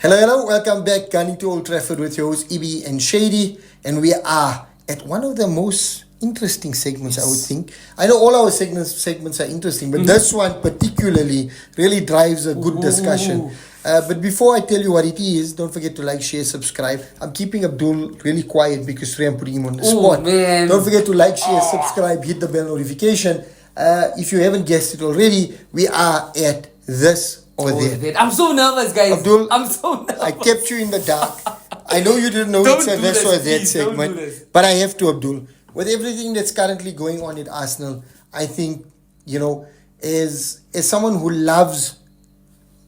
Hello, welcome back. Gunning to Old Trafford with your hosts, Ibi and Shady. And we are at one of the most interesting segments, I would think. I know all our segments are interesting, but this one particularly really drives a good discussion. But before I tell you what it is, don't forget to like, share, subscribe. I'm keeping Abdul really quiet because today I'm putting him on the spot. Man. Don't forget to like, share, subscribe, hit the bell notification. If you haven't guessed it already, we are at this or that. I'm so nervous, guys. Abdul, I'm so nervous. I kept you in the dark. I know you didn't know Don't it's a do this this, or that please, don't segment, do this. but I have to, Abdul. With everything that's currently going on at Arsenal, I think, as someone who loves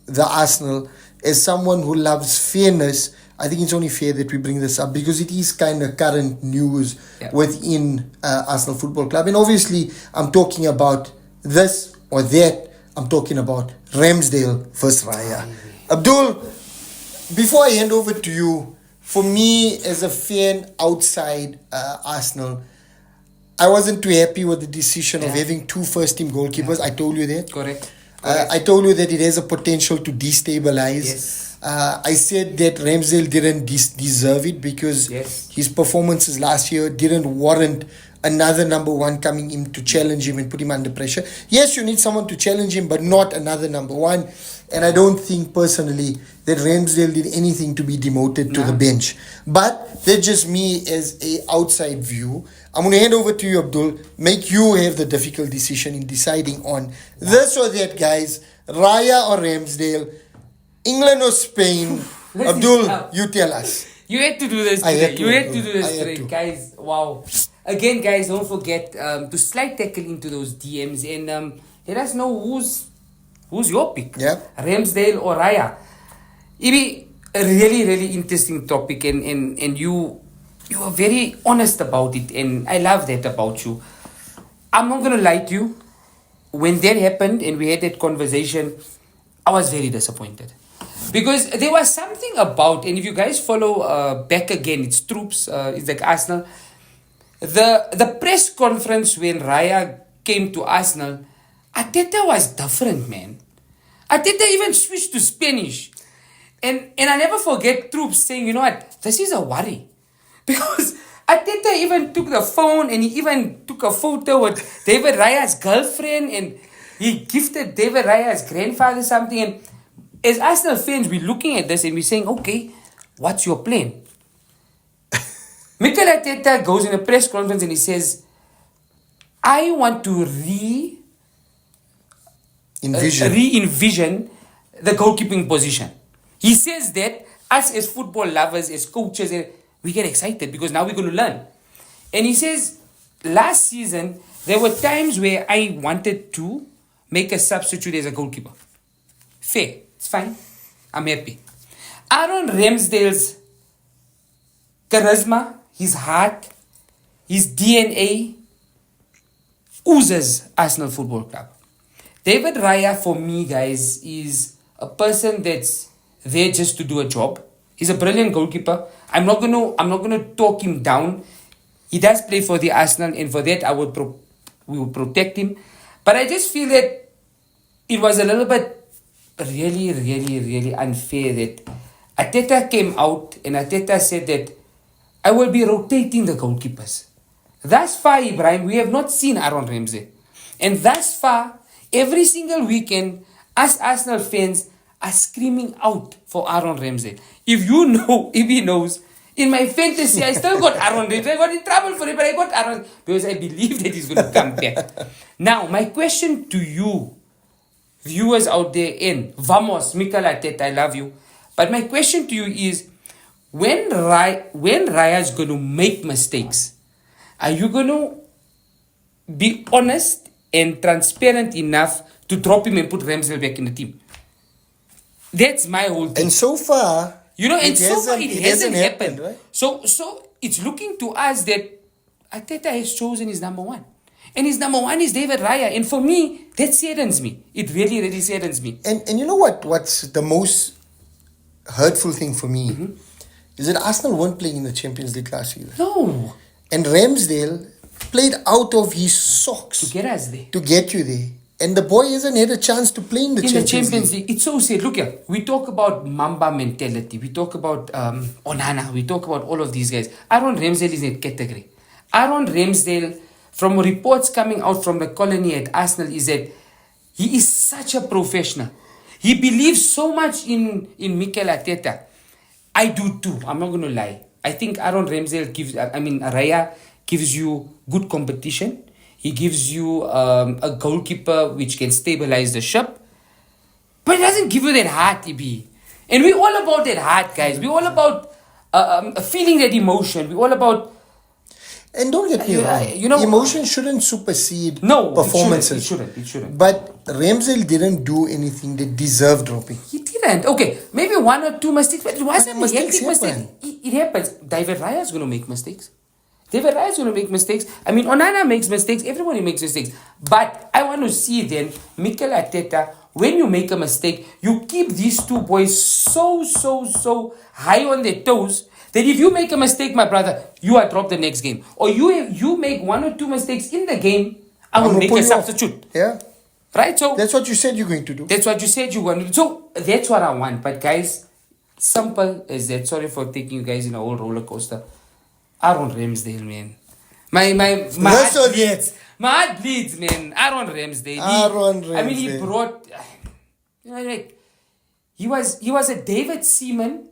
the Arsenal, as someone who loves fairness, I think it's only fair that we bring this up because it is kind of current news within Arsenal Football Club. And obviously, I'm talking about this or that. I'm talking about Ramsdale versus Raya. Abdul, before I hand over to you, for me as a fan outside Arsenal, I wasn't too happy with the decision of having two first-team goalkeepers. I told you that. Correct. I told you that it has a potential to destabilize. Yes. I said that Ramsdale didn't deserve it because his performances last year didn't warrant another number one coming in to challenge him and put him under pressure. Yes, you need someone to challenge him, but not another number one. And I don't think personally that Ramsdale did anything to be demoted to the bench. But that's just me as a outside view. I'm going to hand over to you, Abdul. Make you have the difficult decision in deciding on this or that, guys. Raya or Ramsdale, England or Spain. Abdul, you tell us. You had to do this today. Guys. Wow. Again, guys, don't forget to slide tackle into those DMs and let us know who's your pick. Yeah. Ramsdale or Raya. Ibi, a really, really interesting topic and you are very honest about it and I love that about you. I'm not going to lie to you. When that happened and we had that conversation, I was very disappointed. Because there was something about, and if you guys follow back again, it's Troops, it's like Arsenal. The press conference when Raya came to Arsenal, Arteta was different, man. Arteta even switched to Spanish. And I never forget Troops saying, you know what, this is a worry. Because Arteta even took the phone and he even took a photo with David Raya's girlfriend and he gifted David Raya's grandfather something. And as Arsenal fans, we're looking at this and we're saying, okay, what's your plan? Mikel Arteta goes in a press conference and he says, I want to re-envision the goalkeeping position. He says that us as football lovers, as coaches, we get excited because now we're going to learn. And he says, last season, there were times where I wanted to make a substitute as a goalkeeper. Fair. It's fine. I'm happy. Aaron Ramsdale's charisma, his heart, his DNA oozes Arsenal Football Club. David Raya, for me, guys, is a person that's there just to do a job. He's a brilliant goalkeeper. I'm not gonna talk him down. He does play for the Arsenal, and for that we will protect him. But I just feel that it was a little bit really, really, really unfair that Arteta came out and Arteta said that I will be rotating the goalkeepers. Thus far, Ibrahim, we have not seen Aaron Ramsdale. And thus far, every single weekend, us Arsenal fans are screaming out for Aaron Ramsdale. If he knows, in my fantasy, I still got Aaron Ramsdale. I got in trouble for it, but I got Aaron because I believe that he's going to come back. Now, my question to you, viewers out there in Vamos, Mikel Arteta, I love you. But my question to you is, when Raya's going to make mistakes, are you going to be honest and transparent enough to drop him and put Ramsdale back in the team? That's my whole thing. And so far, it hasn't happened. Right? So it's looking to us that Arteta has chosen his number one. And his number one is David Raya. And for me, that saddens me. It really, really saddens me. And you know what's the most hurtful thing for me? Is that Arsenal weren't playing in the Champions League last year. No. And Ramsdale played out of his socks. To get us there. To get you there. And the boy hasn't had a chance to play in the Champions League. It's so sad. Look here, we talk about Mamba mentality. We talk about Onana. We talk about all of these guys. Aaron Ramsdale is in that category. Aaron Ramsdale, from reports coming out from the colony at Arsenal, is that he is such a professional. He believes so much in Mikel Arteta. I do too. I'm not going to lie. I think Aaron Ramsdale Raya gives you good competition. He gives you a goalkeeper which can stabilize the ship. But it doesn't give you that heart, EB. And we're all about that heart, guys. We're all about feeling that emotion. We're all about... And don't get me wrong, emotion shouldn't supersede performances. It shouldn't. But Ramsdale didn't do anything that deserved dropping. He didn't. Okay, maybe one or two mistakes, but it wasn't a hectic mistake. It happens. David Raya is going to make mistakes. Onana makes mistakes. Everybody makes mistakes. But I want to see then, Mikel Arteta, when you make a mistake, you keep these two boys so high on their toes that if you make a mistake, my brother, you are dropped the next game. Or you make one or two mistakes in the game, I will make a substitute. Yeah. Right? So that's what you said you're going to do. That's what you said you're going to do. So that's what I want. But guys, simple as that. Sorry for taking you guys in a whole roller coaster. Aaron Ramsdale, man. My heart bleeds, man. Aaron Ramsdale. He brought... he was a David Seaman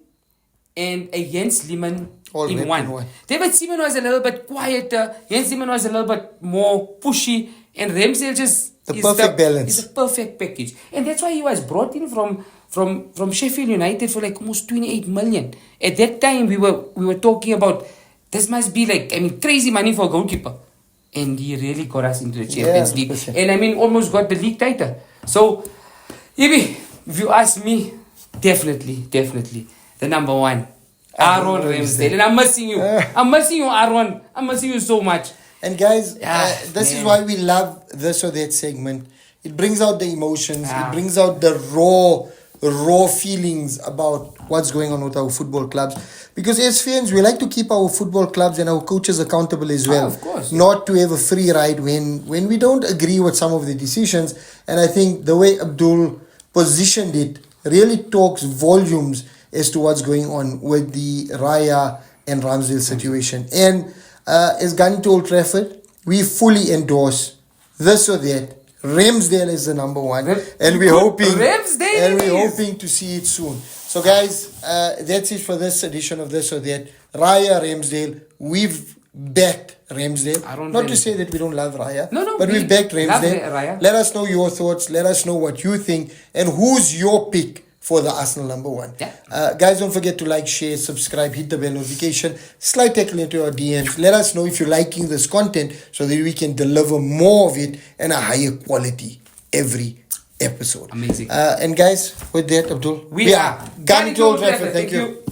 and a Jens Lehmann in one. David Seaman was a little bit quieter. Jens Lehmann was a little bit more pushy. And Ramsdale just... The perfect balance. It's a perfect package. And that's why he was brought in from Sheffield United for like almost 28 million. At that time, we were talking about... This must be crazy money for a goalkeeper. And he really got us into the Champions League. And almost got the league title. So, Ibi, if you ask me, definitely, the number one, Aaron Ramsdale. And I'm missing you. I'm missing you, Aaron. I'm missing you so much. And guys, this is why we love this or that segment. It brings out the emotions. It brings out the raw feelings about what's going on with our football clubs, because as fans we like to keep our football clubs and our coaches accountable as well, of course, not to have a free ride when we don't agree with some of the decisions. And I think the way Abdul positioned it really talks volumes as to what's going on with the Raya and Ramsdale situation. And as going to Old Trafford, we fully endorse this or that. Ramsdale is the number one, and we're hoping to see it soon. So guys, that's it for this edition of This or That. Raya, Ramsdale, we've backed Ramsdale. Not to say that we don't love Raya, but we've backed Ramsdale. Let us know your thoughts. Let us know what you think, and who's your pick for the Arsenal number one. Guys, don't forget to like, share, subscribe, hit the bell notification, slide tackle into our DMs. Let us know if you're liking this content so that we can deliver more of it and a higher quality every episode. Amazing. And guys, with that, Abdul, we are Gunning to Old Trafford. Thank you.